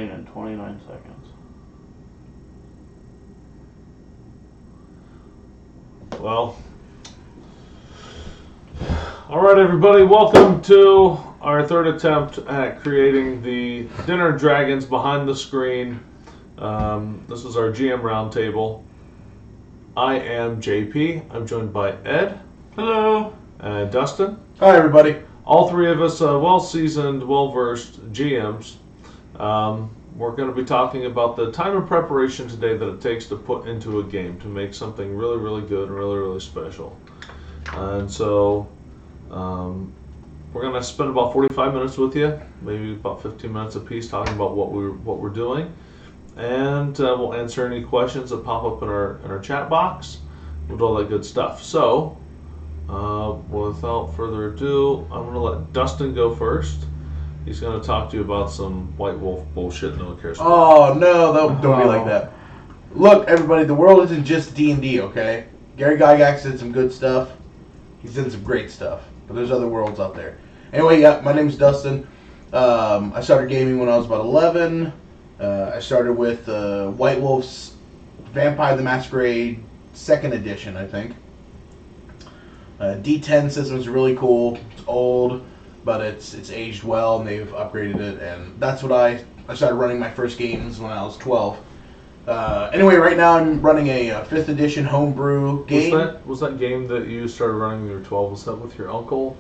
starting in 29 seconds. Well, all right, everybody. Welcome to our third attempt at creating the Dinner Dragons behind the screen. This is our GM Roundtable. I am JP. I'm joined by Ed. Hello. And Dustin. Hi, everybody. All three of us well-seasoned, well-versed GMs. We're going to be talking about the time and preparation today that it takes to put into a game to make something really, really good and really, really special. And so we're going to spend about 45 minutes with you, maybe about 15 minutes apiece, talking about what we're doing. And we'll answer any questions that pop up in our chat box. We'll do all that good stuff. So, without further ado, I'm going to let Dustin go first. He's going to talk to you about some White Wolf bullshit no one cares about. Oh, no, don't be like that. Look, everybody, the world isn't just D&D, okay? Gary Gygax did some good stuff. He's done some great stuff. But there's other worlds out there. Anyway, yeah, my name's Dustin. I started gaming when I was about 11. I started with White Wolf's Vampire the Masquerade 2nd edition, I think. D10 system is really cool. It's old, but it's aged well, and they've upgraded it. And that's what I started running my first games when I was 12. Anyway, right now I'm running a 5th edition homebrew game. Was that game that you started running when you were 12? Was that with your uncle?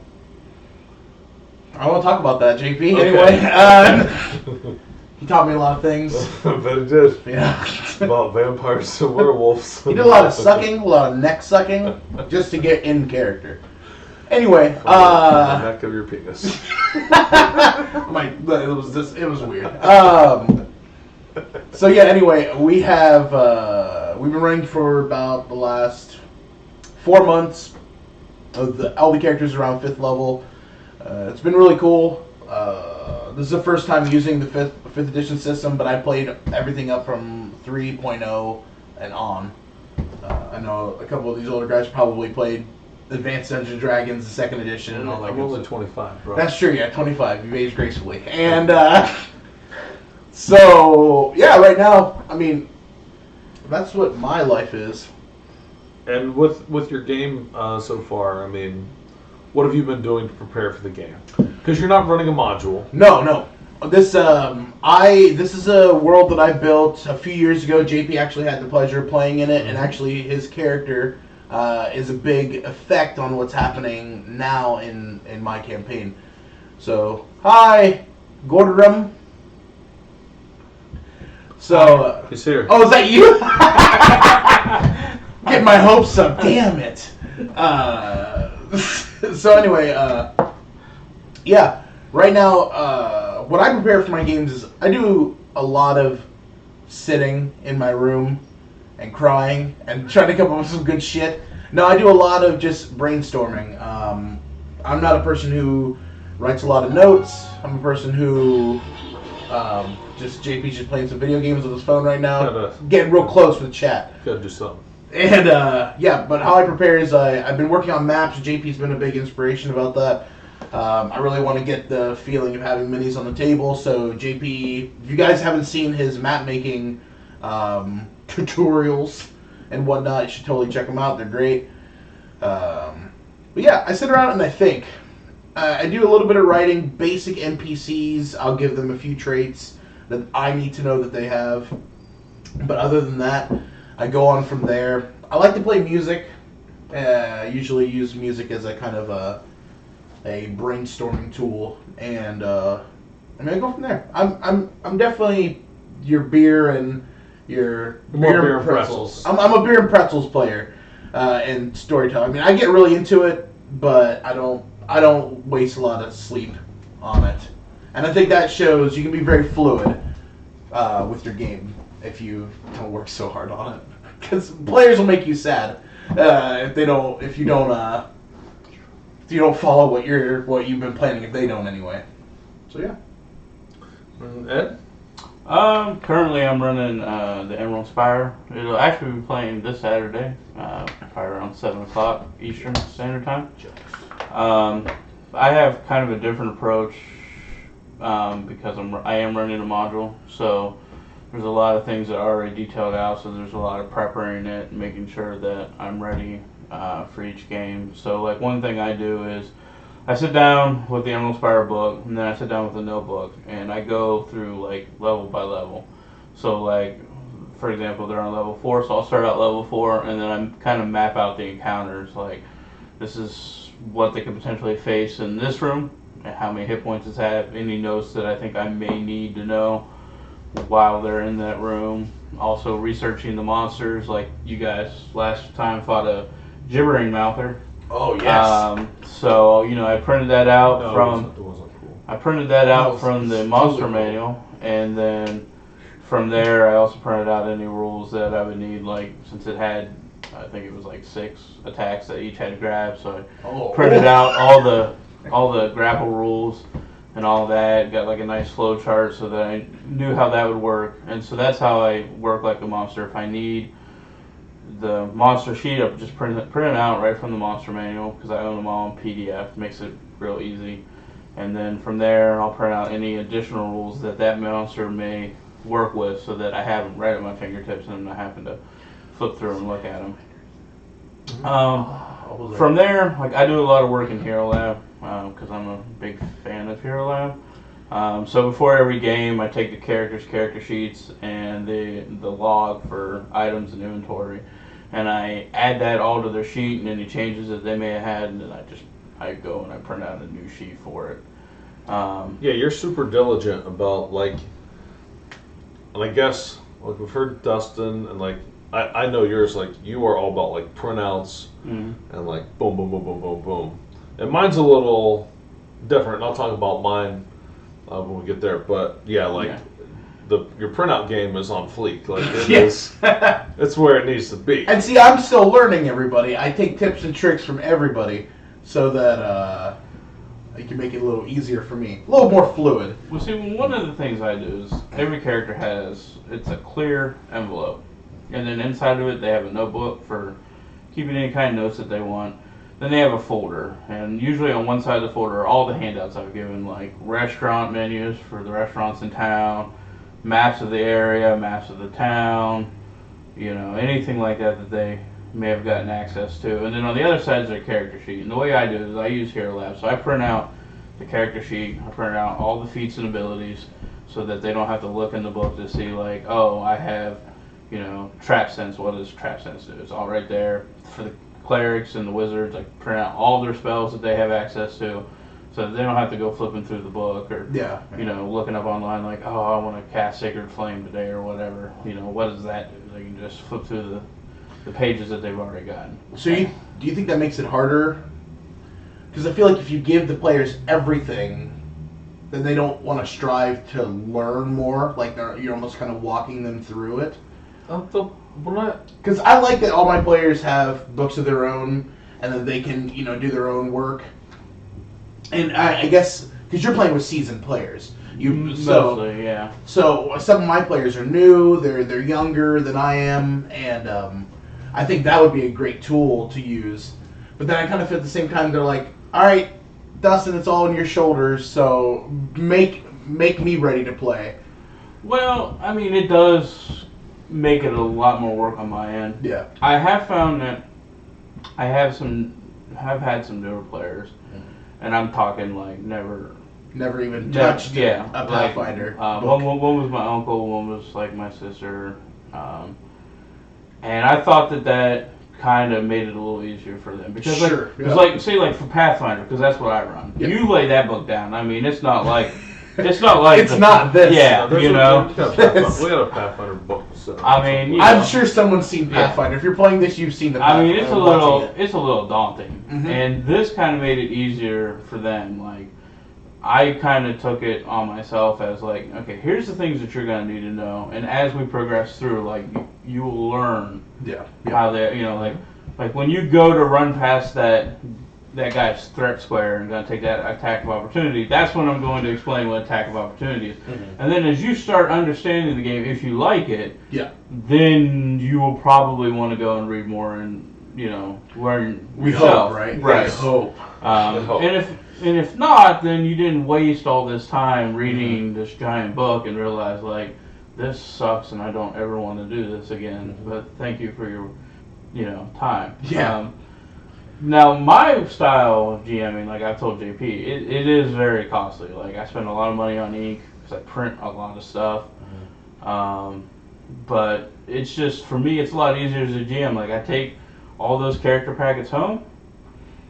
I won't talk about that, JP. Okay. Anyway, he taught me a lot of things. But it did. Yeah. About vampires and werewolves. He did a lot of sucking, a lot of neck sucking, just to get in character. Anyway, From the neck of your penis. it was weird. So yeah, anyway, we've been running for about the last 4 months. All the characters are around 5th level. It's been really cool. This is the first time using the 5th edition system, but I played everything up from 3.0 and on. I know a couple of these older guys probably played Advanced Dungeons and Dragons, the 2nd edition, and all that. I'm only 25, bro. That's true, yeah, 25. You've aged gracefully. And so, yeah, right now, I mean, that's what my life is. And with your game so far, I mean, what have you been doing to prepare for the game? Because you're not running a module. No. This is a world that I built a few years ago. JP actually had the pleasure of playing in it, and actually his character is a big effect on what's happening now in my campaign. So, hi, Gordrum. So, he's here. Oh, is that you? Getting my hopes up. Damn it. So anyway, yeah. Right now, what I prepare for my games is I do a lot of sitting in my room and crying and trying to come up with some good shit. No, I do a lot of just brainstorming. I'm not a person who writes a lot of notes. I'm a person who JP's just playing some video games on his phone right now, getting real close with chat. Gotta do something. And yeah, but how I prepare is I've been working on maps. JP's been a big inspiration about that. I really want to get the feeling of having minis on the table. So JP, if you guys haven't seen his map making tutorials and whatnot, you should totally check them out. They're great. But yeah, I sit around and I think. I do a little bit of writing, basic NPCs. I'll give them a few traits that I need to know that they have. But other than that, I go on from there. I like to play music. I usually use music as a kind of a brainstorming tool, and I go from there. I'm definitely your beer and your beer and pretzels. I'm a beer and pretzels player, and storytelling. I mean, I get really into it, but I don't waste a lot of sleep on it, and I think that shows. You can be very fluid with your game if you don't work so hard on it, because players will make you sad if you don't follow what you've been planning, if they don't anyway. So yeah. Ed? Currently I'm running the Emerald Spire. It'll actually be playing this Saturday, probably around 7 o'clock Eastern Standard Time. I have kind of a different approach because I am running a module. So there's a lot of things that are already detailed out. So there's a lot of preparing it, and making sure that I'm ready for each game. So like one thing I do is I sit down with the Emerald Spire book, and then I sit down with a notebook, and I go through like level by level. So like, for example, they're on level 4, so I'll start out level 4, and then I kind of map out the encounters. Like, this is what they could potentially face in this room, and how many hit points it have, any notes that I think I may need to know while they're in that room. Also researching the monsters, like you guys last time fought a gibbering mouther. Oh yes. So I printed that out It wasn't cool. I printed that out No, from the it's monster totally cool. manual, and then from there I also printed out any rules that I would need. Like since it had, I think it was like 6 attacks that each had to grab, so I printed out all the grapple rules and all that. Got like a nice flow chart so that I knew how that would work, and so that's how I work like a monster. If I need the monster sheet, I just print it out right from the monster manual because I own them all in PDF. Makes it real easy. And then from there, I'll print out any additional rules that monster may work with, so that I have them right at my fingertips and I'm not having to flip through and look at them. From there, like I do a lot of work in Hero Lab because I'm a big fan of Hero Lab. So before every game, I take the character sheets and the log for items and inventory, and I add that all to their sheet and any changes that they may have had, and then I go and I print out a new sheet for it. Yeah, you're super diligent about and I guess like we've heard Dustin and like I know yours, like you are all about like printouts and like boom boom boom boom boom boom. And mine's a little different. And I'll talk about mine when we get there. But yeah, like your printout game is on fleek. Like it is, it's where it needs to be. And see, I'm still learning, everybody. I take tips and tricks from everybody so that it can make it a little easier for me, a little more fluid. Well, see, one of the things I do is every character it's a clear envelope, and then inside of it they have a notebook for keeping any kind of notes that they want. Then they have a folder, and usually on one side of the folder are all the handouts I've given, like restaurant menus for the restaurants in town, maps of the area, maps of the town, anything like that they may have gotten access to. And then on the other side is their character sheet. And the way I do it is I use Hero Lab. So I print out the character sheet, I print out all the feats and abilities so that they don't have to look in the book to see like, oh, I have, Trap Sense. What does Trap Sense do? It's all right there. For the clerics and the wizards, I print out all their spells that they have access to, so that they don't have to go flipping through the book or looking up online like, oh, I want to cast Sacred Flame today or whatever. What does that do? They can just flip through the pages that they've already gotten. So do you think that makes it harder? Because I feel like if you give the players everything, then they don't want to strive to learn more. Like you're almost kind of walking them through it. Because I like that all my players have books of their own, and that they can do their own work. And I guess because you're playing with seasoned players, Mostly, yeah. So some of my players are new. They're younger than I am, and I think that would be a great tool to use. But then I kind of feel at the same time they're like, all right, Dustin, it's all on your shoulders. So make me ready to play. Well, I mean, it does make it a lot more work on my end. Yeah. I have found that I have had some newer players, and I'm talking like never even touched a Pathfinder. One was my uncle, one was like my sister, and I thought that kind of made it a little easier for them because like for Pathfinder, because that's what I run. Yeah. You lay that book down. I mean, it's not like it's not this. Yeah, we got a Pathfinder book. So I mean, I'm sure someone's seen Pathfinder. Yeah. If you're playing this, you've seen the Pathfinder. I mean, it's a little daunting, and this kind of made it easier for them. Like, I kind of took it on myself as like, okay, here's the things that you're gonna need to know, and as we progress through, like, you will learn how they, like when you go to run past that guy's threat square and gonna take that attack of opportunity, that's when I'm going to explain what attack of opportunity is. And then as you start understanding the game, if you like it, then you will probably want to go and read more and learn we yourself. Hope, right? Right. We hope. And And if not, then you didn't waste all this time reading this giant book and realize, like, this sucks and I don't ever want to do this again. But thank you for your, time. Yeah. Now, my style of GMing, like I've told JP, it is very costly. Like, I spend a lot of money on ink because I print a lot of stuff. But it's just, for me, it's a lot easier as a GM. Like, I take all those character packets home,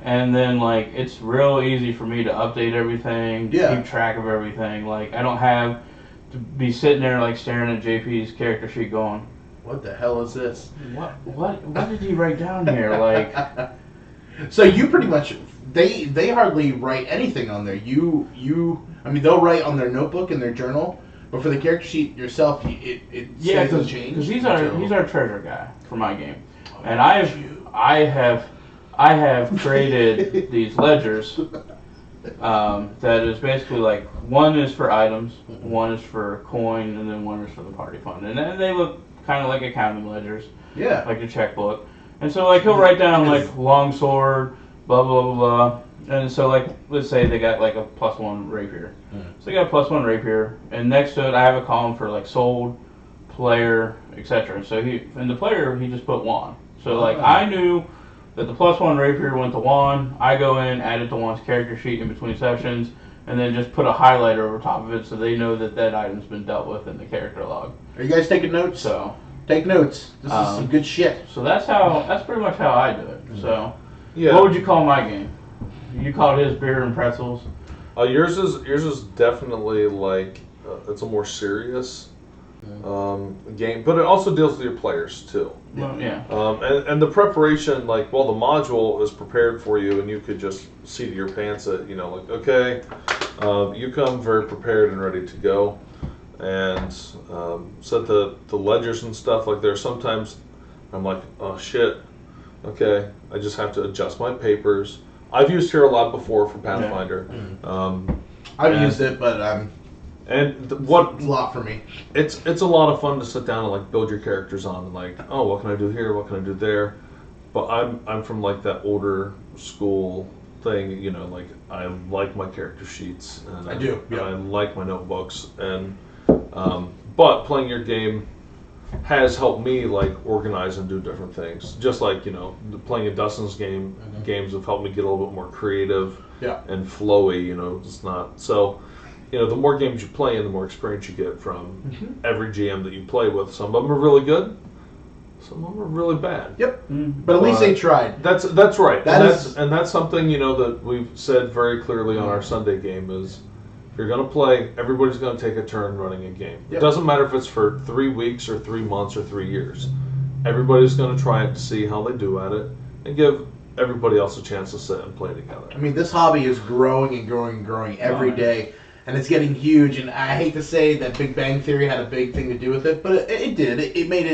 and then, like, it's real easy for me to update everything, keep track of everything. Like, I don't have to be sitting there, like, staring at JP's character sheet going, what the hell is this? What did he write down here? Like, so you pretty much, they hardly write anything on there. I mean, they'll write on their notebook and their journal, but for the character sheet yourself, it doesn't change. Because he's our treasure guy for my game, and I have created these ledgers that is basically like, one is for items, one is for coin, and then one is for the party fund, and then they look kind of like accounting ledgers, like a checkbook. And so, like, he'll write down, like, longsword, blah, blah, blah, blah. And so, like, let's say they got, like, a +1 rapier. So they got a +1 rapier, and next to it I have a column for, like, sold, player, etc. So the player, he just put Juan. So, like, I knew that the +1 rapier went to Juan. I go in, add it to Juan's character sheet in between sessions, and then just put a highlighter over top of it so they know that item's been dealt with in the character log. Are you guys taking notes? So take notes. This is some good shit. So that's pretty much how I do it. So what would you call my game? You called his beer and pretzels. Yours is definitely like it's a more serious game, but it also deals with your players too. Well, yeah. And the preparation, like, the module is prepared for you, and you could just see to your pants that, like, okay, you come very prepared and ready to go, and set the ledgers and stuff. Like, there's sometimes I'm like, oh shit, okay, I just have to adjust my papers. I've used here a lot before for Pathfinder. I've used it, but and it's a lot for me. It's a lot of fun to sit down and, like, build your characters on, and, like, oh, what can I do here? What can I do there? But I'm from, like, that older school thing, like, I like my character sheets, and I do. Yeah. I like my notebooks, and but playing your game has helped me, like, organize and do different things. Just like, playing a Dustin's games have helped me get a little bit more creative and flowy. It's not so. The more games you play and the more experience you get from every GM that you play with. Some of them are really good, some of them are really bad. Yep. But at least they tried. That's right. That's something, that we've said very clearly on our Sunday game is, if you're going to play, everybody's going to take a turn running a game. It doesn't matter if it's for 3 weeks or 3 months or 3 years. Everybody's going to try it to see how they do at it and give everybody else a chance to sit and play together. I mean, this hobby is growing and growing and growing every day. And it's getting huge, and I hate to say that Big Bang Theory had a big thing to do with it, but it did. It made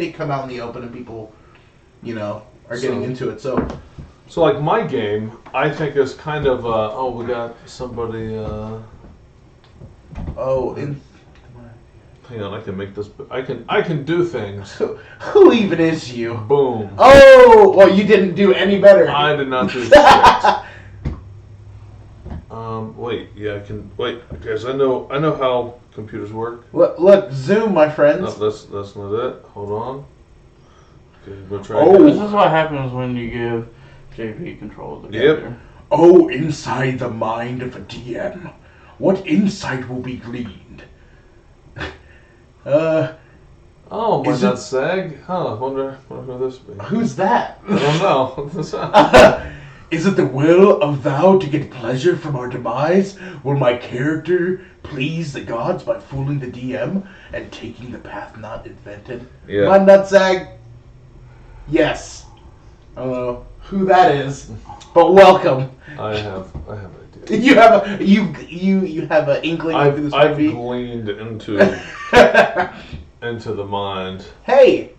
it come out in the open, and people, are getting into it. So like, my game, I think is kind of we got somebody. Hang on, I can make this. I can do things. Who even is you? Boom. Oh, well, you didn't do any better. I did not do shit. Wait, yeah, I can wait, because I know how computers work. Look, Zoom, my friends. No, that's not it. Hold on. Okay, we'll try. This is what happens when you give JP control of the computer. Oh, inside the mind of a DM, what insight will be gleaned? Oh, might not sag? Huh, wonder who this be. Who's that? I don't know. Is it the will of thou to get pleasure from our demise? Will my character please the gods by fooling the DM and taking the path not invented? Yeah. My nutsack? Yes. I don't know who that is, but welcome. I have an idea. You have an inkling of who this might be? I've gleaned into the mind. Hey!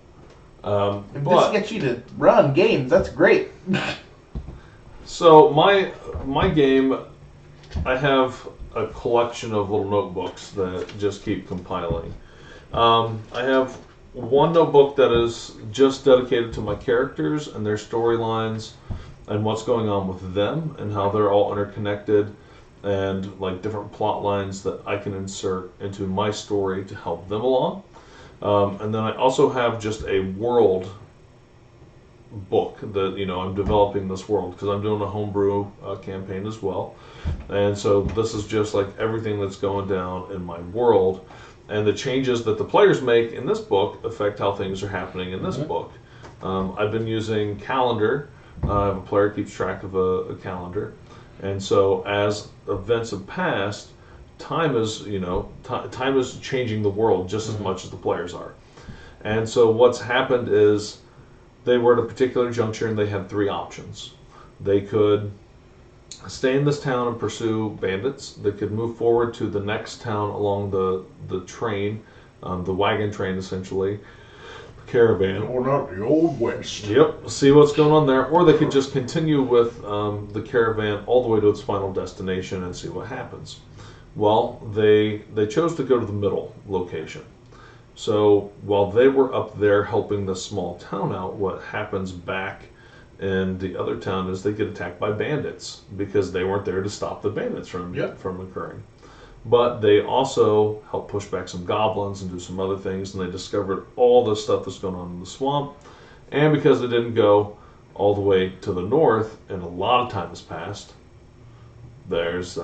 If this gets you to run games, that's great. So my game, I have a collection of little notebooks that just keep compiling. I have one notebook that is just dedicated to my characters and their storylines. and what's going on with them and how they're all interconnected, and like different plot lines that I can insert into my story to help them along. And then I also have just a world book that I'm developing this world because I'm doing a homebrew campaign as well, and so this is just like everything that's going down in my world, and the changes that the players make in this book affect how things are happening in this book. I've been using calendar. A player keeps track of a calendar, and so as events have passed, time is time is changing the world just as much as the players are. And so what's happened is they were at a particular juncture and they had 3 options. They could stay in this town and pursue bandits. They could move forward to the next town along the train, the wagon train essentially, the caravan. Going out the old west. Yep, see what's going on there. Or they could just continue with the caravan all the way to its final destination and see what happens. Well, they chose to go to the middle location. So while they were up there helping the small town out, what happens back in the other town is they get attacked by bandits because they weren't there to stop the bandits from occurring. But they also helped push back some goblins and do some other things, and they discovered all the stuff that's going on in the swamp. And because they didn't go all the way to the north, and a lot of time has passed, there's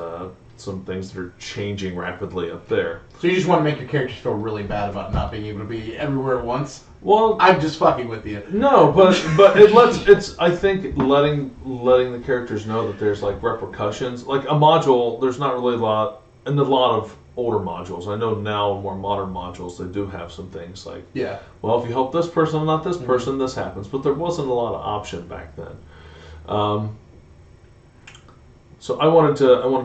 some things that are changing rapidly up there. So you just want to make your characters feel really bad about not being able to be everywhere at once? Well, I'm just fucking with you. No, but it's I think letting the characters know that there's like repercussions. Like a module, there's not really a lot of older modules. I know now in more modern modules they do have some things like, well, if you help this person and not this person, this happens. But there wasn't a lot of option back then. So I wanted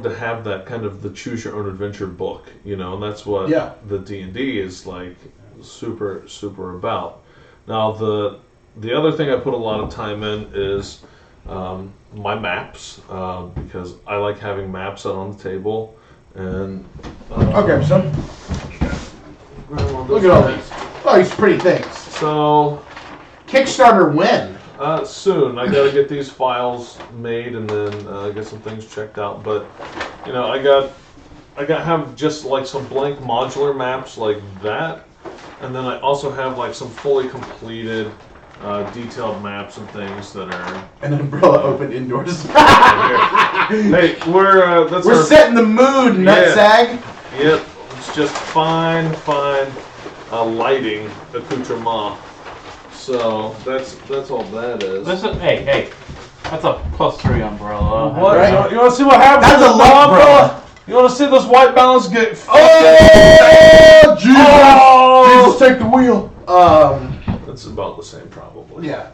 to have that kind of the choose your own adventure book, and that's what the D&D is like super about. Now the other thing I put a lot of time in is my maps, because I like having maps out on the table. And okay, son. Look at all these. Oh, these pretty things. So Kickstarter when? Soon. I gotta get these files made and then get some things checked out. But I have just like some blank modular maps like that, and then I also have like some fully completed detailed maps and things that are an umbrella open indoors. Hey, we're setting the mood, nutsack. Yep, it's just fine lighting accoutrement. So that's all that is. Hey, that's a +3 umbrella. What? Right? You want to see what happens? That's a low umbrella. You want to see this white balance get? Oh, Jesus! Oh! Jesus, take the wheel. That's about the same, probably. Yeah.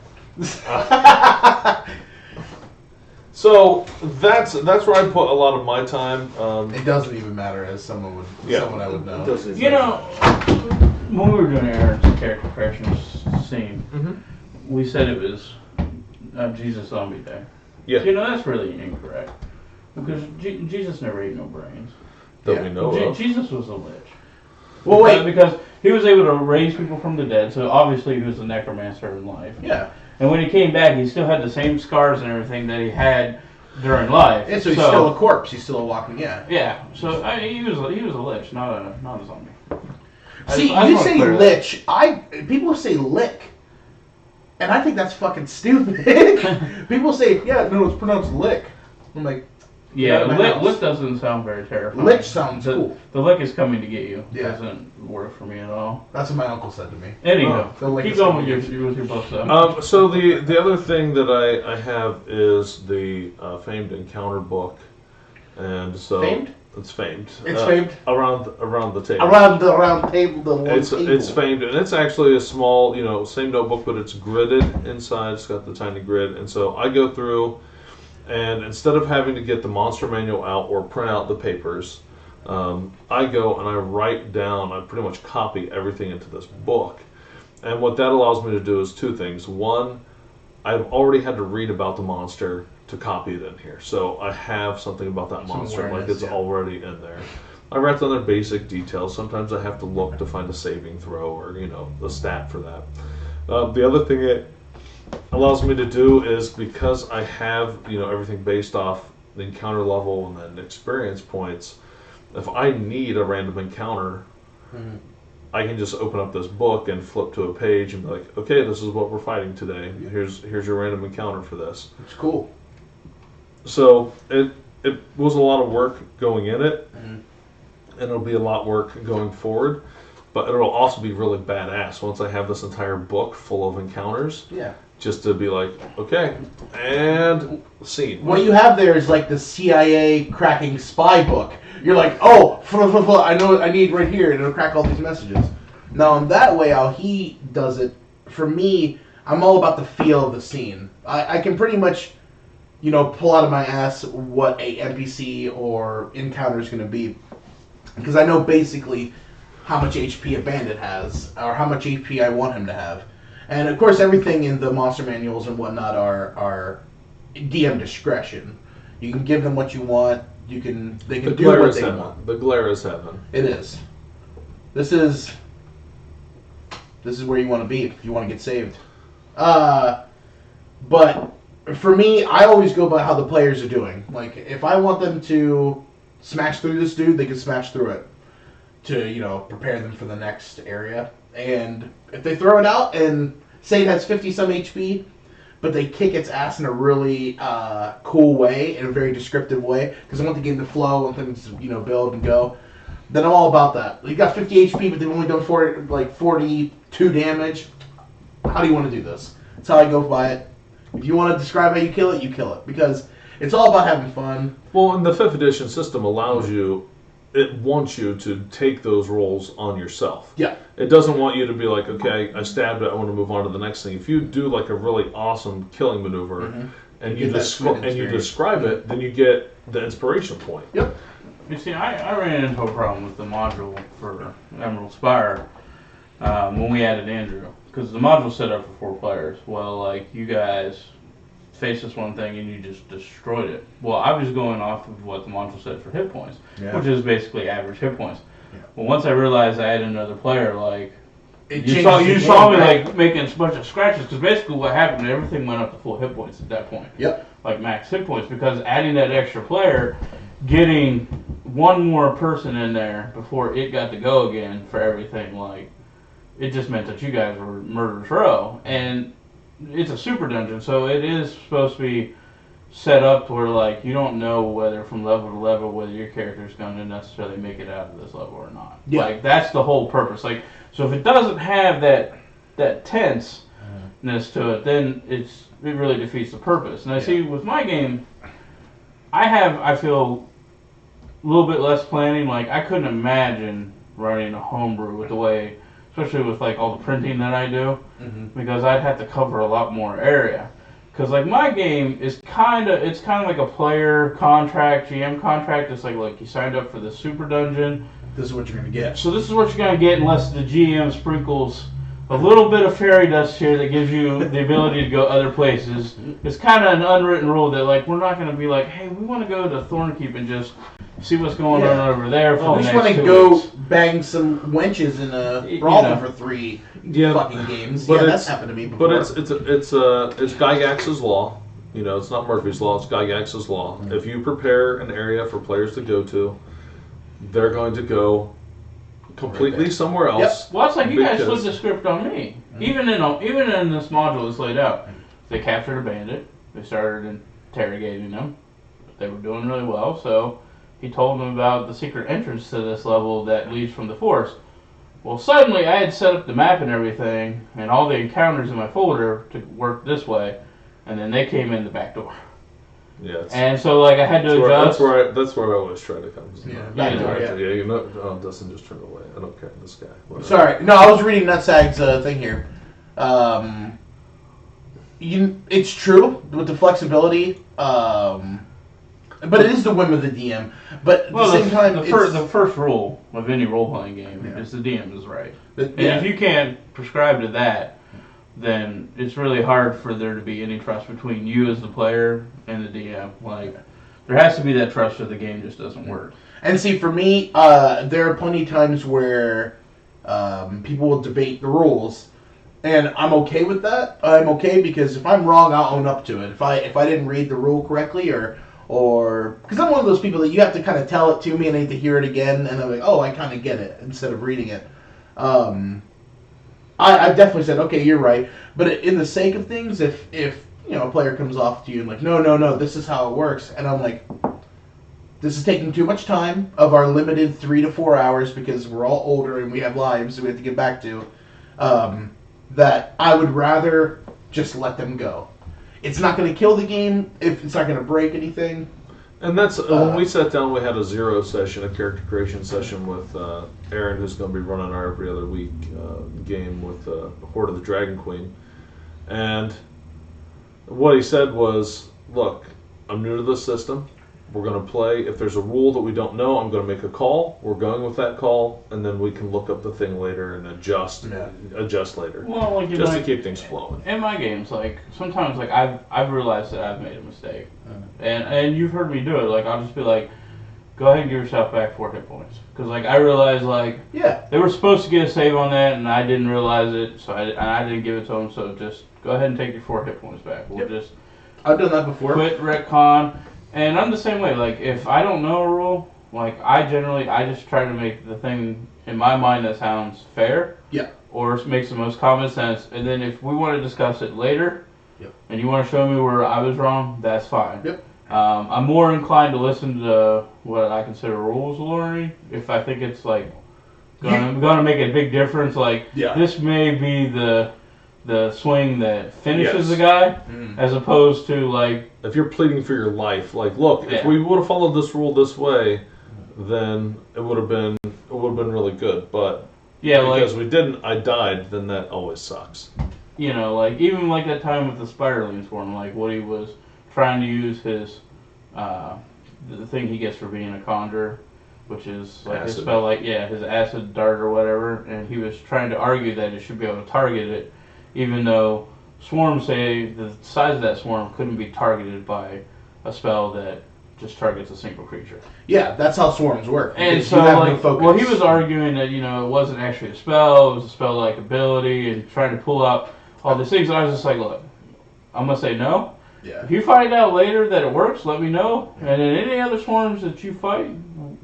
So that's where I put a lot of my time. It doesn't even matter, as someone I would know. When we were doing Aaron's character creation scene, we said it was Jesus Zombie Day. Yeah. That's really incorrect. Because Jesus never ate no brains. That we know of. Jesus was a lich. Well, wait. Because he was able to raise people from the dead, so obviously he was a necromancer in life. Yeah. And when he came back, he still had the same scars and everything that he had during life. And so he's still a corpse. He's still a walking. Yeah. Yeah. So he was a lich, not a zombie. See, you say lich. People say lick, and I think that's fucking stupid. People say, no, it's pronounced lick. I'm like, lick doesn't sound very terrifying. Lich sounds cool. The lick is coming to get you. Yeah. Doesn't work for me at all. That's what my uncle said to me. Anyhow, keep going with your book. So the other thing that I have is the famed encounter book, and so famed. It's famed. It's famed around the table. Around the round table. It's famed, and it's actually a small, same notebook, but it's gridded inside. It's got the tiny grid, and so I go through, and instead of having to get the monster manual out or print out the papers, I go and I write down. I pretty much copy everything into this book, and what that allows me to do is 2 things. One, I've already had to read about the monster to copy it in here, so I have something about that monster, like it's already in there. I write down their basic details. Sometimes I have to look to find a saving throw or a stat for that. The other thing allows me to do is because I have everything based off the encounter level and then experience points. If I need a random encounter, I can just open up this book and flip to a page and be like, okay, this is what we're fighting today. Here's your random encounter for this. It's cool. So it was a lot of work going in it, and it'll be a lot of work going forward. But it'll also be really badass once I have this entire book full of encounters. Yeah. Just to be like, okay, and scene. What you have there is like the CIA cracking spy book. You're like, oh, I know what I need right here, and it'll crack all these messages. Now, in that way, how he does it, for me, I'm all about the feel of the scene. I can pretty much, pull out of my ass what a NPC or encounter is going to be. Because I know basically how much HP a bandit has, or how much HP I want him to have. And of course, everything in the monster manuals and whatnot are DM discretion. You can give them what you want. They can do what they want. The glare is heaven. It is. This is where you want to be if you want to get saved. But for me, I always go by how the players are doing. Like, if I want them to smash through this dude, they can smash through it to prepare them for the next area. And if they throw it out and say it has 50-some HP, but they kick its ass in a really cool way, in a very descriptive way, because I want the game to flow and things to build and go, then I'm all about that. You got 50 HP, but they've only done 42 damage. How do you want to do this? That's how I go by it. If you want to describe how you kill it, because it's all about having fun. Well, and the 5th edition system allows you. It wants you to take those rolls on yourself. Yeah. It doesn't want you to be like, okay, I stabbed it, I want to move on to the next thing. If you do like a really awesome killing maneuver and you describe it, then you get the inspiration point. Yep. You see, I ran into a problem with the module for Emerald Spire when we added Andrew. Because the module's set up for 4 players. Well, like, you guys face this one thing and you just destroyed it. Well, I was going off of what the module said for hit points, which is basically average hit points. Yeah. Well, once I realized I had another player, like, you saw me like making a bunch of scratches, because basically what happened, everything went up to full hit points at that point. Yep. Like max hit points, because adding that extra player, getting one more person in there before it got to go again for everything, like, it just meant that you guys were murder's row. And it's a super dungeon, so it is supposed to be set up to where, like, you don't know whether from level to level whether your character's going to necessarily make it out of this level or not. Yeah. Like, that's the whole purpose. Like, so if it doesn't have that tenseness to it, then it really defeats the purpose. And I see with my game, I feel a little bit less planning. Like, I couldn't imagine running a homebrew with the way, especially with like all the printing that I do, because I'd have to cover a lot more area. Because like my game is kind of like a player contract, GM contract. It's like you signed up for the super dungeon. This is what you're gonna get. So this is what you're gonna get, unless the GM sprinkles a little bit of fairy dust here that gives you the ability to go other places. It's kind of an unwritten rule that, like, we're not gonna be like, hey, we want to go to Thornkeep and just see what's going on over there for the next 2 weeks. We just want to go bang some wenches in a brawl for 3 fucking games. But that's happened to me before. But it's Gygax's law. It's not Murphy's law. It's Gygax's law. Mm-hmm. If you prepare an area for players to go to, they're going to go completely somewhere else. Yep. Well, it's like you guys flipped the script on me. Mm-hmm. Even in this module that's laid out, they captured a bandit. They started interrogating them. They were doing really well, so he told them about the secret entrance to this level that leads from the forest. Well, suddenly I had set up the map and everything, and all the encounters in my folder to work this way, and then they came in the back door. Yeah. And so, like, I had to adjust. That's where I always try to come. Dustin just turned away. I don't care. This guy. Whatever. Sorry. No, I was reading Nutsag's thing here. It's true with the flexibility, but it is the whim of the DM. But at the same time, the first rule of any role-playing game is the DM is right. And if you can't prescribe to that, then it's really hard for there to be any trust between you as the player and the DM. Like, there has to be that trust or the game just doesn't work. And see, for me, there are plenty of times where people will debate the rules, And I'm okay with that. I'm okay because if I'm wrong, I'll own up to it. If I didn't read the rule correctly or because I'm one of those people that you have to kind of tell it to me and I need to hear it again and I'm like, oh, I kind of get it instead of reading it. I definitely said, okay, you're right. But in the sake of things, if a player comes off to you and like, no, this is how it works, and I'm like, this is taking too much time of our limited 3 to 4 hours because we're all older and we have lives that we have to get back to. That I would rather just let them go. It's not going to kill the game. If it's not going to break anything. And that's when we sat down. We had a zero session, a character creation session with Aaron, who's going to be running our every other week game with Horde of the Dragon Queen. And what he said was, "Look, I'm new to this system. We're going to play. If there's a rule that we don't know, I'm going to make a call. We're going with that call, and then we can look up the thing later and adjust later. Well, like just to keep things flowing." In my games, like sometimes, like I've realized that I've made a mistake, and you've heard me do it. Like I'll just be like, "Go ahead and give yourself back 4 hit points," because like I realized like they were supposed to get a save on that, and I didn't realize it, so I didn't give it to them. So just go ahead and take your 4 hit points back. We'll just I've done that before. Quit retcon. And I'm the same way. Like, if I don't know a rule, like, I just try to make the thing in my mind that sounds fair. Yeah. Or makes the most common sense. And then if we want to discuss it later, yep. and you want to show me where I was wrong, that's fine. Yep. I'm more inclined to listen to what I consider rules learning if I think it's, like, gonna make a big difference. Like, this may be the swing that finishes the guy, as opposed to like if you're pleading for your life, like, look, if we would have followed this rule this way, then it would have been really good. But because we didn't, I died. Then that always sucks. You know, like even like that time with the Spiderling Swarm, like Woody was trying to use his the thing he gets for being a conjurer, which is like his spell, like his acid dart or whatever, and he was trying to argue that it should be able to target it. Even though swarms say the size of that swarm couldn't be targeted by a spell that just targets a single creature. Yeah, that's how swarms work. And so, like, well, he was arguing that, it wasn't actually a spell, it was a spell-like ability, and trying to pull out all these things. And I was just like, look, I'm going to say no. Yeah. If you find out later that it works, let me know. And in any other swarms that you fight,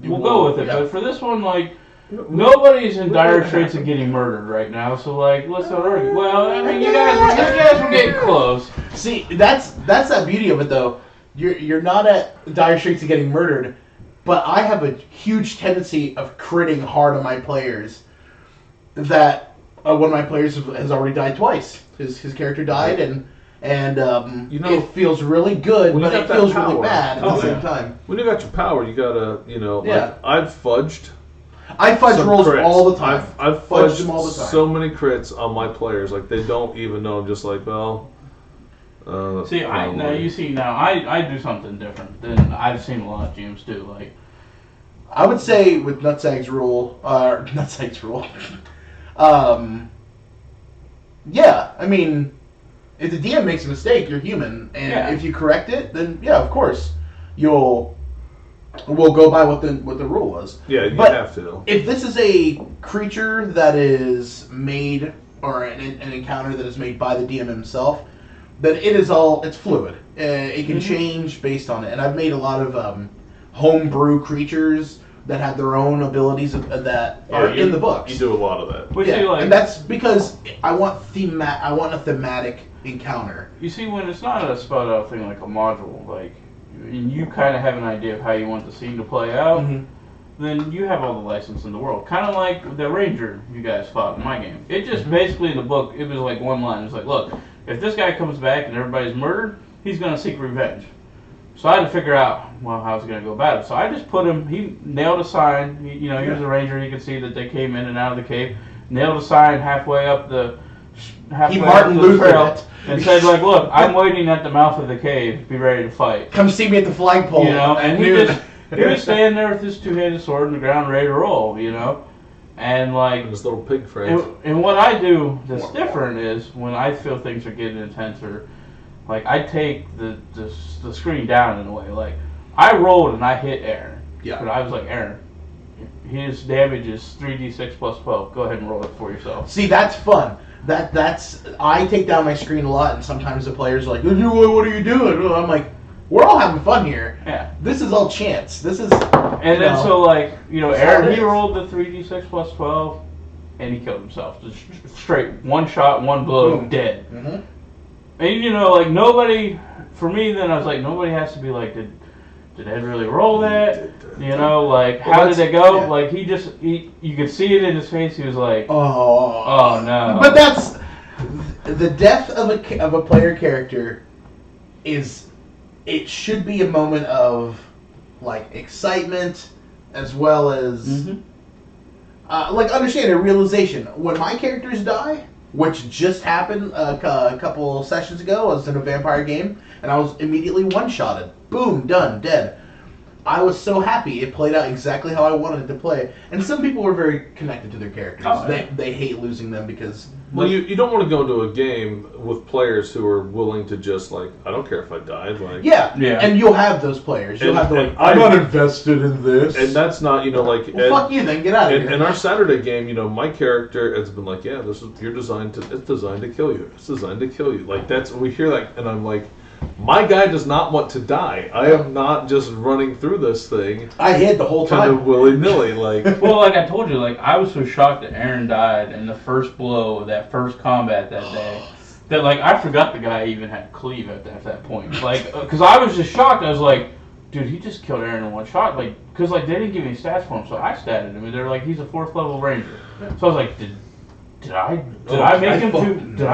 we'll go with it. Yeah. But for this one, like, nobody's in dire straits of getting murdered right now, so like, let's not argue. Well, I mean, you guys were getting close. See, that's that beauty of it, though. You're not at dire straits of getting murdered, but I have a huge tendency of critting hard on my players. That one of my players has already died twice. His character died, and it feels really good, but it feels really bad at the same time. When you got your power, you gotta, like, I've fudged. I fudge rolls all the time. I've fudged them all the time. So many crits on my players, like they don't even know. I'm just like, well. I do something different than I've seen a lot of GMs do. Like, I would say with Nutsagg's rule, I mean, if the DM makes a mistake, you're human, and if you correct it, then of course, we'll go by what the rule was. Yeah, you have to. If this is a creature that is made, or an encounter that is made by the DM himself, then it's fluid. It can change based on it. And I've made a lot of homebrew creatures that have their own abilities that are in the books. You do a lot of that. But and that's because I want a thematic encounter. You see, when it's not a spelled out thing like a module, like, and you kind of have an idea of how you want the scene to play out, then you have all the license in the world. Kind of like the ranger you guys fought in my game. It just basically in the book, it was like one line. It's like, look, if this guy comes back and everybody's murdered, he's going to seek revenge. So I had to figure out, how I was going to go about it. So I just put him, he nailed a sign. He was a ranger. You could see that they came in and out of the cave. Nailed a sign halfway up the trail. And said, like, look, I'm waiting at the mouth of the cave. Be ready to fight. Come see me at the flagpole. And he was standing there with his two-handed sword in the ground, ready to roll. And like his little pig phrase. And what I do that's different is when I feel things are getting intense, or like I take the screen down in a way. Like I rolled and I hit Aaron. Yeah. But I was like, Aaron, his damage is 3d6 plus 12. Go ahead and roll it for yourself. See, that's fun. That's I take down my screen a lot, and sometimes the players are like, "What are you doing?" I'm like, "We're all having fun here. Yeah. This is all chance. This is." And then so like that's Aaron how it he is. rolled the 3d6 plus 12, and he killed himself. Just straight one shot, one blow, Boom. dead. Mm-hmm. And like nobody. For me, then I was like, nobody has to be like, did Ed really roll that? Like how did it go? Yeah. Like you could see it in his face. He was like, Oh no. But that's the death of a player character is. It should be a moment of like excitement as well as understand a realization. When my characters die, which just happened a couple sessions ago, I was in a vampire game and I was immediately one-shotted. Boom, done, dead. I was so happy. It played out exactly how I wanted it to play. And some people were very connected to their characters. Oh, yeah. They hate losing them because... Well, you don't want to go into a game with players who are willing to just like, I don't care if I died. Like, Yeah, Yeah. and you'll have those players. You'll And- have the and I'm I- not invested in this. and that's not, like. well, fuck you then. Get out of here. In our Saturday game, my character has been like, yeah, it's designed to kill you. It's designed to kill you. Like we hear that, and I'm like, my guy does not want to die. I am not just running through this thing I hid the whole kind time. of willy nilly. Like, Well, like I told you, like I was so shocked that Aaron died in the first blow of that first combat that day that like I forgot the guy even had cleave at that point. Like, because I was just shocked. I was like, dude, he just killed Aaron in one shot. Like, because like they didn't give me stats for him, so I statted him, and they're like, he's a 4th level ranger. So I was like, did I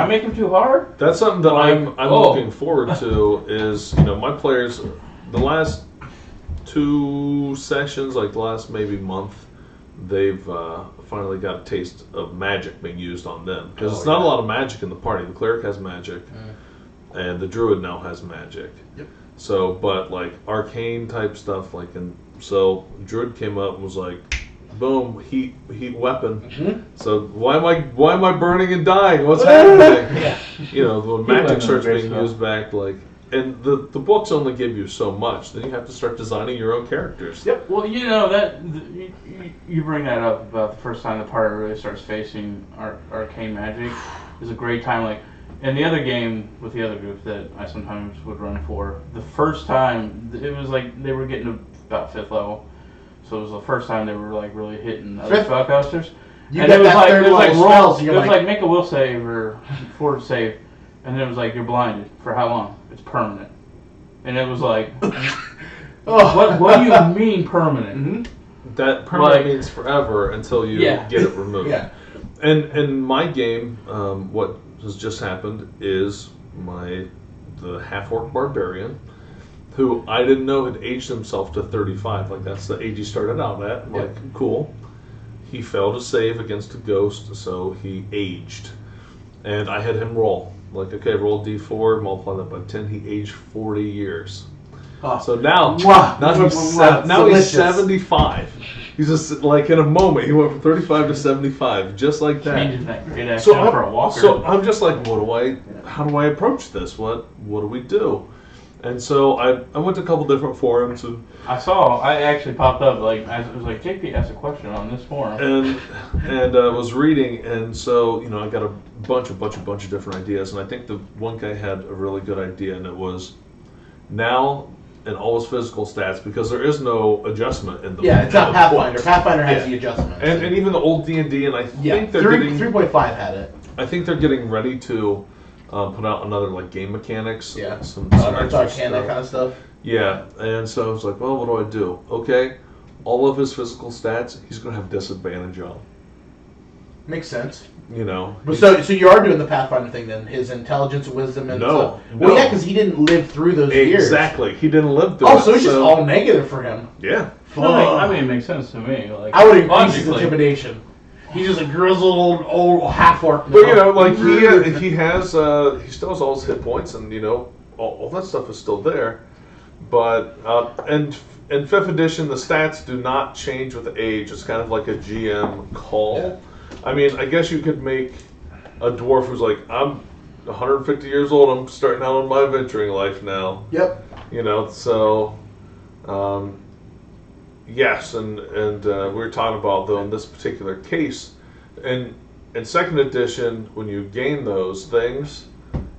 make him too hard? that's something that Like, I'm looking forward to. Is my players, the last 2 sessions, like the last maybe month, they've finally got a taste of magic being used on them because it's not a lot of magic in the party. The cleric has magic, and the druid now has magic. Yep. So, but like arcane type stuff, like so druid came up and was like, boom, heat weapon. Mhm. So why am I burning and dying? What's happening? Yeah. When Heat magic weapons starts are great being stuff. used back, like, and the books only give you so much. Then you have to start designing your own characters. Yep. Well, you bring that up about the first time the party really starts facing arcane magic is a great time. Like in the other game with the other group that I sometimes would run for, the first time it was like they were getting to about 5th level, so it was the first time they were like really hitting other Fifth? spellcasters. You And get it was that like third it was like level roll, spells, it you're was like- like make a will save or forward save, and then it was like you're blinded for how long? It's permanent, and it was like. Oh. What do you mean permanent? Mhm. That permanent Like- means forever until you Yeah. get it removed. Yeah. And in my game, what has just happened is the half-orc barbarian, who I didn't know had aged himself to 35. Like that's the age he started out at. I'm like, cool. He failed a save against a ghost, so he aged. And I had him roll. Like, okay, roll d4, multiply that by 10. He aged 40 years. Oh. So now Mwah. now he's Delicious. 75. He's just like in a moment he went from 35 to 75, just like that. Changing that great action So for a walker. I'm just like, how do I approach this? What do we do? And so I went to a couple different forums I actually popped up like it was like JP asked a question on this forum. and was reading, and so I got a bunch of different ideas, and I think the one guy had a really good idea, and it was now in all his physical stats, because there is no adjustment in the Yeah, it's not in the Pathfinder. book. Pathfinder has Yeah. the adjustments. And even the old D&D, and I yeah, think they're getting 3.5 had it. I think they're getting ready to put out another like game mechanics. Yeah. Some It's extra arcane, that stuff. kind of stuff. Yeah, and so I was like, well, what do I do? Okay, all of his physical stats, he's going to have disadvantage on. Makes sense. But so you are doing the Pathfinder thing then? His intelligence, wisdom, and No, stuff. no. Well, yeah, because he didn't live through those years. Exactly, he didn't live through Oh, it. so it's just all negative for him. Yeah. I mean, it makes sense to me. Like I would increase his logically. intimidation. He's just a grizzled old half orc. But like he has he still has all his hit points, and all that stuff is still there. But and in 5th edition, the stats do not change with age. It's kind of like a GM call. Yeah. I mean, I guess you could make a dwarf who's like, I'm 150 years old. I'm starting out on my adventuring life now. Yep. So yes, and we were talking about though in this particular case, and In second edition, when you gain those things,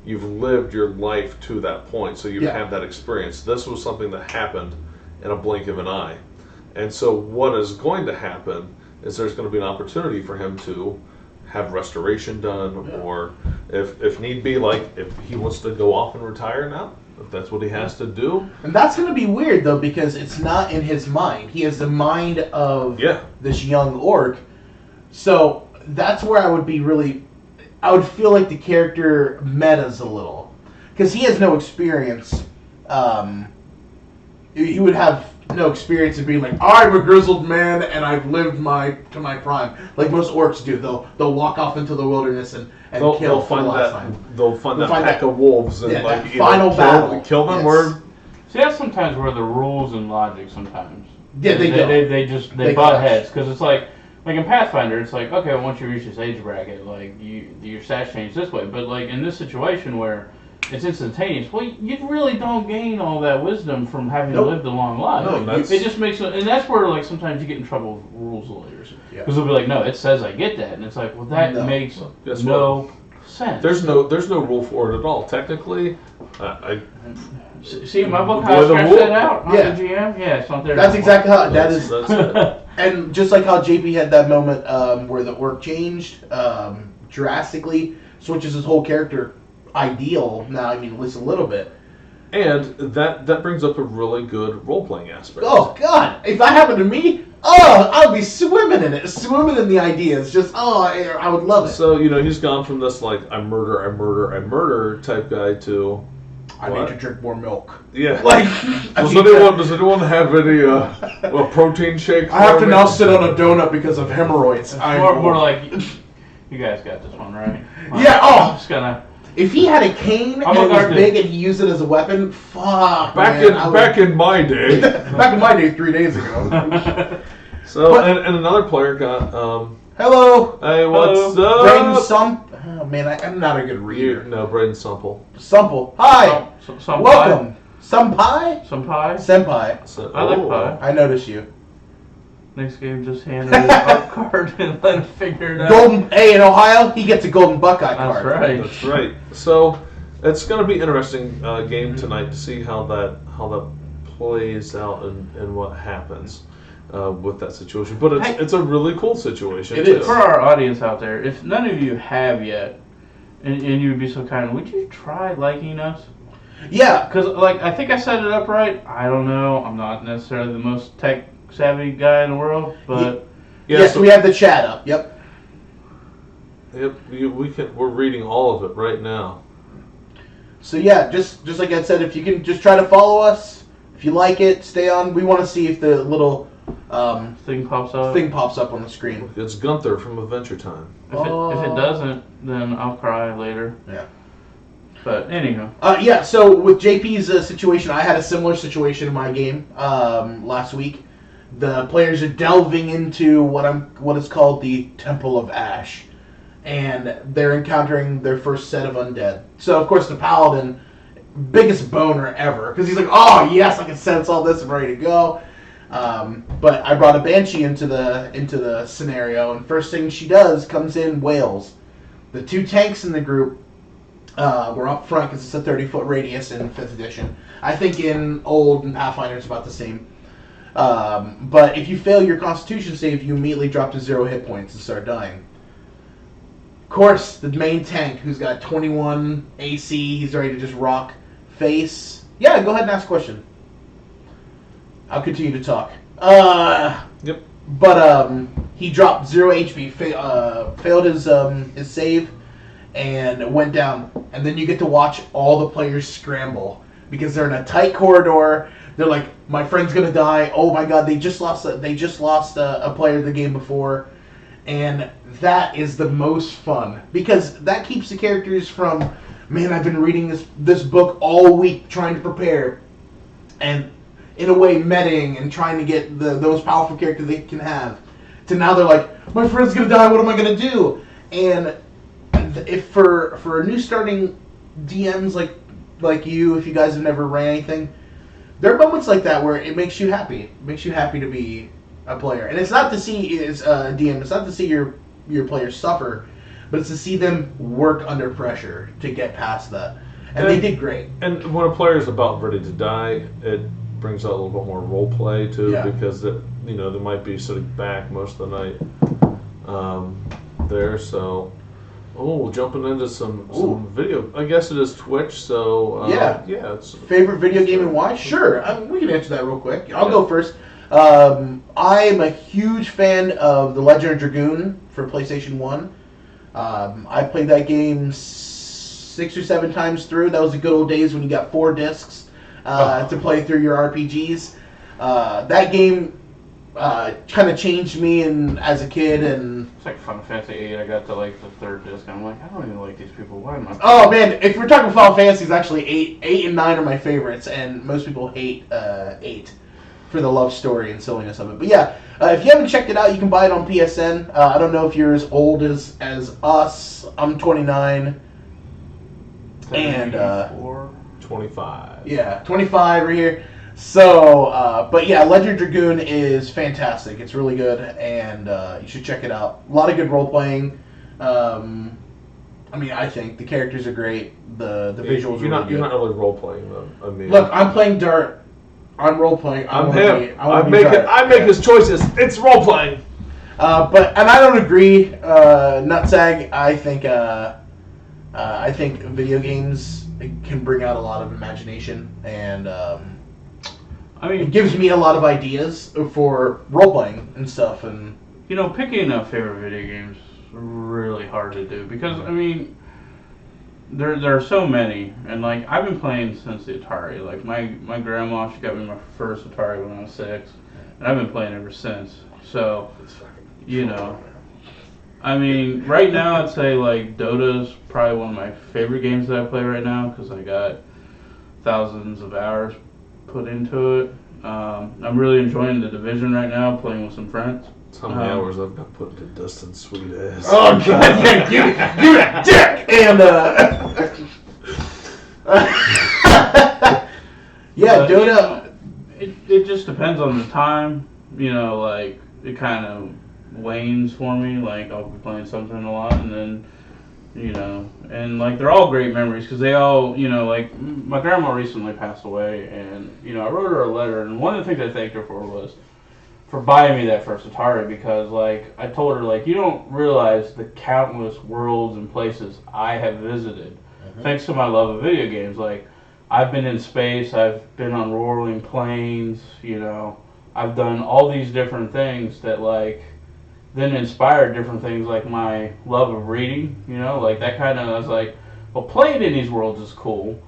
you've lived your life to that point, so you've had that experience. This was something that happened in a blink of an eye. And so what is going to happen is there's going to be an opportunity for him to have restoration done, or if need be, like if he wants to go off and retire now, if that's what he has to do. And that's going to be weird, though, because it's not in his mind. He has the mind of this young orc. So that's where I would be really... I would feel like the character metas a little. Because he has no experience. He would have no experience in being like, I'm a grizzled man and I've lived to my prime. Like most orcs do. They'll walk off into the wilderness and kill they'll for the last time. They'll find that pack of wolves and like final battle. Kill them or... See, that's sometimes where the rules and logic sometimes. Yeah, they butt heads. Because it's like in Pathfinder, it's like, okay, once you reach this age bracket, like your stats change this way. But like in this situation where it's instantaneous, well, you really don't gain all that wisdom from having lived a long life. No, it just makes it, and that's where like sometimes you get in trouble with rules lawyers. Because they'll be like, no, it says I get that, and it's like, well, that makes no sense. There's no rule for it at all. Technically, See, my book, how I scratched that out on the GM? Yeah, it's not there. That's exactly how that is. That's it. And just like how JP had that moment where the orc changed drastically, switches his whole character ideal now, I mean, at least a little bit. And that brings up a really good role-playing aspect. Oh, God. If that happened to me, I would be swimming in it. Swimming in the ideas. Just, I would love it. So, he's gone from this, like, I murder type guy to... I need to drink more milk. Yeah. Like, does anyone have any a protein shake? I have to now sit on a donut because of hemorrhoids. More like, you guys got this one, right? Yeah, I'm just gonna... If he had a cane and it was big and he used it as a weapon, fuck. Back in my day. Back in my day, 3 days ago. So, and another player got... Hello. Hey, what's up? Braden Oh, man, I'm not a good reader. No, Braden Sumple. Sumple. Hi. Welcome. Senpai? Senpai. I like pie. I noticed you. Next game, just handed his art card and let him figure it out. Hey, in Ohio, he gets a golden Buckeye card. That's right. So it's going to be interesting game tonight to see how that plays out and what happens with that situation. But it's a really cool situation. It is. For our audience out there, if none of you have yet, and you would be so kind, would you try liking us? Yeah. Because, I think I set it up right. I don't know. I'm not necessarily the most tech-savvy guy in the world, but... Yes, we have the chat up. Yep. Yep, we're reading all of it right now. So, yeah, just like I said, if you can just try to follow us, if you like it, stay on. We want to see if the little... thing pops up on the screen. It's Gunther from Adventure Time. If it doesn't, then I'll cry later. Yeah. But anyhow. Yeah. So with JP's situation, I had a similar situation in my game last week. The players are delving into what is called the Temple of Ash, and they're encountering their first set of undead. So of course the paladin, biggest boner ever, because he's like, oh yes, I can sense all this, I'm ready to go. But I brought a banshee into the scenario, and first thing she does comes in wails. The 2 tanks in the group were up front because it's a 30-foot radius in 5th edition. I think in old and Pathfinder it's about the same. But if you fail your Constitution save, you immediately drop to 0 hit points and start dying. Of course, the main tank, who's got 21 AC, he's ready to just rock face. Yeah, go ahead and ask a question. I'll continue to talk. Yep. But he dropped 0 HP, failed his save, and went down. And then you get to watch all the players scramble because they're in a tight corridor. They're like, my friend's gonna die. Oh my god, they just lost a player the game before, and that is the most fun because that keeps the characters from, man, I've been reading this book all week trying to prepare, and in a way metaing and trying to get the most powerful character they can have, to now they're like, my friend's gonna die. What am I gonna do? And if for new starting DMs like you, if you guys have never ran anything, there are moments like that where it makes you happy. It makes you happy to be a player, and it's not to see a DM. It's not to see your players suffer. but it's to see them work under pressure to get past that. And they did great. And when a player is about ready to die, it brings out a little bit more role play too, because they might be sitting back most of the night there. So, jumping into some video. I guess it is Twitch. So yeah, it's favorite video game and why? Sure, we can answer that real quick. I'll go first. I am a huge fan of The Legend of Dragoon for PlayStation 1. I played that game 6 or 7 times through. That was the good old days when you got 4 discs to play through your RPGs. That game kind of changed me as a kid. And it's like Final Fantasy 8. I got to like the 3rd disc, and I'm like, I don't even like these people. Why am I? Oh man, if we're talking Final Fantasies, actually 8 and 9 are my favorites, and most people hate 8 for the love story and silliness of it. But yeah, if you haven't checked it out, you can buy it on PSN. I don't know if you're as old as us. I'm 29. And 25. Yeah, 25 right here. So, but yeah, Legend of Dragoon is fantastic. It's really good, and you should check it out. A lot of good role playing. I think the characters are great. The visuals are really good. You're not really role playing though. Look, I'm playing Dart. I'm role playing. I'm him. I make his choices. It's role playing. But I don't agree. Nutsag. I think video games can bring out a lot of imagination, and it gives me a lot of ideas for role playing and stuff. And picking a favorite video games is really hard to do because there are so many, and like I've been playing since the Atari. Like my grandma, she got me my first Atari when I was 6, and I've been playing ever since. So right now I'd say like Dota's probably one of my favorite games that I play right now because I got thousands of hours put into it. I'm really enjoying the Division right now, playing with some friends. That's how many hours I've got put into Dustin's sweet ass. Oh god, yeah, give it dick! And Dota. It just depends on the time. Like it kind of wanes for me. Like I'll be playing something a lot, and then and like they're all great memories because they all like my grandma recently passed away, and I wrote her a letter, and one of the things I thanked her for was for buying me that first Atari because like I told her like you don't realize the countless worlds and places I have visited thanks to my love of video games. Like I've been in space, I've been on rolling planes, I've done all these different things that like then inspired different things like my love of reading, like that kind of, I was like, well, playing in these worlds is cool.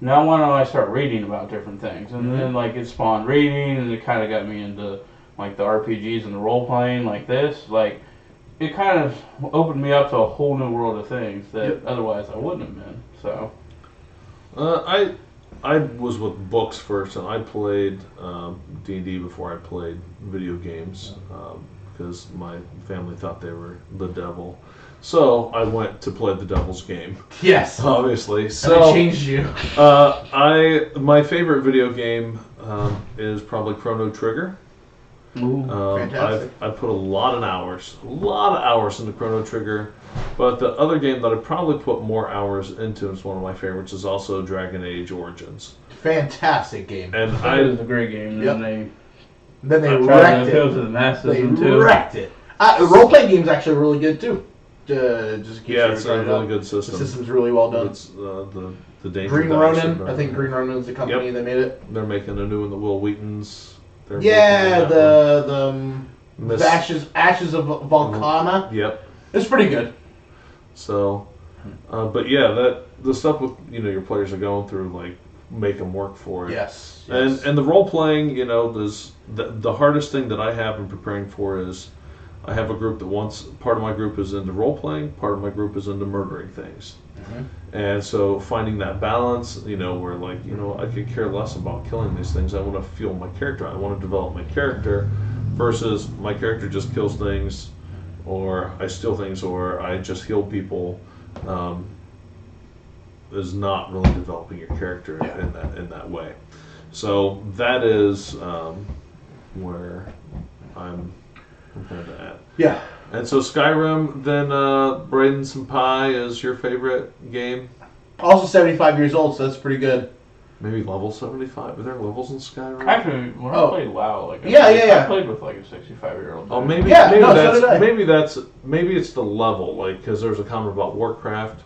Now why don't I start reading about different things? And then like it spawned reading, and it kind of got me into like the RPGs and the role playing like this. Like it kind of opened me up to a whole new world of things that otherwise I wouldn't have been. So I was with books first, and I played D&D before I played video games because my family thought they were the devil. So I went to play the devil's game. Yes, obviously. So and it changed you. My favorite video game is probably Chrono Trigger. Ooh, fantastic. I've put a lot of hours into Chrono Trigger, but the other game that I probably put more hours into, is one of my favorites, is also Dragon Age Origins. Fantastic game. And it was a great game. Yep. And then they wrecked it. To the masses they wrecked it. The role-playing game is actually really good too. It's a really good system. The system's really well done. It's the Danger Green Dice Ronin. I think Green Ronin is the company that made it. They're making a new one, the Will Wheaton's. The Ashes of Volcana. Yep. It's pretty good. So, but yeah, the stuff with your players are going through, like, make them work for it. Yes. And the role playing, there's the hardest thing that I have in preparing for is I have a group that part of my group is into role playing, part of my group is into murdering things. And so finding that balance, where like, I could care less about killing these things. I want to fuel my character. I want to develop my character versus my character just kills things, or I steal things, or I just heal people. Is not really developing your character in that way. So that is where I'm compared to that. Yeah. And so Skyrim, then Braden Senpai is your favorite game? Also 75 years old, so that's pretty good. Maybe level 75? Are there levels in Skyrim? Actually, when I played WoW, like Yeah. I played with like a 65-year-old. Oh, maybe Yeah, maybe no, so that's did I. maybe it's the level, like because there's a comment about Warcraft.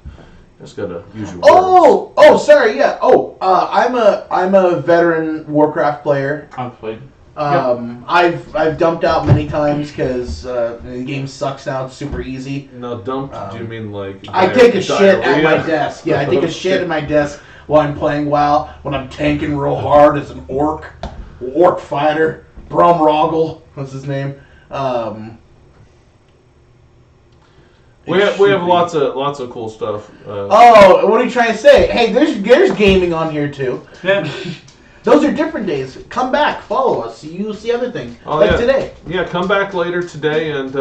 Just gotta use your Oh, sorry, yeah. I'm a veteran Warcraft player. I've played. I've dumped out many times because the game sucks now. It's super easy. words. Now, dumped? Do you mean like? I take a shit at my diarrhea? desk. Yeah, I take a shit at my desk while I'm playing WoW. When I'm tanking real hard as an orc fighter, Bromroggle. What's his name? We have lots of cool stuff. Oh, what are you trying to say? Hey, there's gaming on here too. Yeah. Those are different days. Come back, follow us. You'll see other things yeah. today. Yeah, come back later today and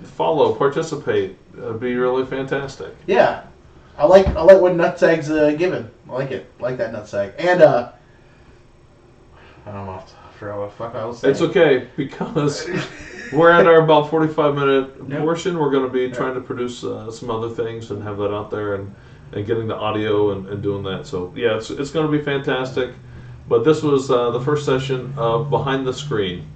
follow, participate. It'd be really fantastic. Yeah, I like what Nutsagg's given. I like it. I like that Nutsag. And I don't know. I forgot what the fuck I was saying. It's okay because we're at our about 45-minute portion. We're going to be trying to produce some other things and have that out there and getting the audio and doing that. So yeah, it's going to be fantastic. But this was the first session of Behind the Screen.